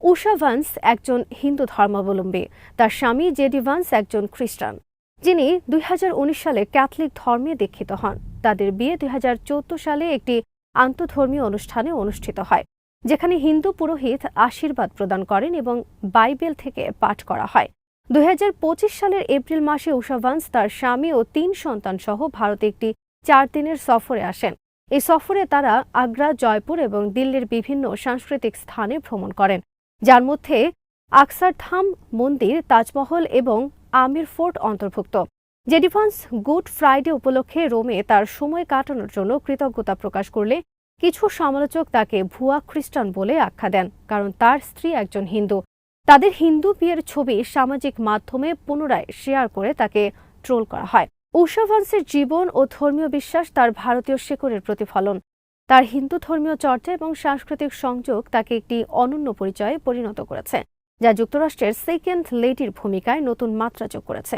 উষা Vance একজন হিন্দু ধর্মাবলম্বী। তার স্বামী জেডি ভান্স একজন খ্রিস্টান, যিনি ২০১৯ সালে ক্যাথলিক ধর্মে দীক্ষিত হন। তাদের বিয়ে ২০১৪ সালে একটি আন্তঃধর্মীয় অনুষ্ঠানে অনুষ্ঠিত হয়, যেখানে হিন্দু পুরোহিত আশীর্বাদ প্রদান করেন এবং বাইবেল থেকে পাঠ করা হয়। ২০২৫ সালের এপ্রিল মাসে উষা ভান্স তার স্বামী ও ৩ সন্তান সহ ভারতে একটি ৪ দিনের সফরে আসেন। এই সফরে তারা আগ্রা, জয়পুর এবং দিল্লির বিভিন্ন সাংস্কৃতিক স্থানে ভ্রমণ করেন, যার মধ্যে আকসারধাম মন্দির, তাজমহল এবং আমির ফোর্ট অন্তর্ভুক্ত। জেডি ভান্স গুড ফ্রাইডে উপলক্ষে রোমে তার সময় কাটানোর জন্য কৃতজ্ঞতা প্রকাশ করলে কিছু সমালোচক তাকে ভুয়া খ্রিস্টান বলে আখ্যা দেন, কারণ তার স্ত্রী একজন হিন্দু। তাদের হিন্দু বিয়ের ছবি সামাজিক মাধ্যমে পুনরায় শেয়ার করে তাকে ট্রোল করা হয়। উষা ভান্সের জীবন ও ধর্মীয় বিশ্বাস তার ভারতীয় শেকড়ের প্রতিফলন। তার হিন্দু ধর্মীয় চর্চা এবং সাংস্কৃতিক সংযোগ তাকে একটি অনন্য পরিচয়ে পরিণত করেছে, যা যুক্তরাষ্ট্রের সেকেন্ড লেডির ভূমিকায় নতুন মাত্রা যোগ করেছে।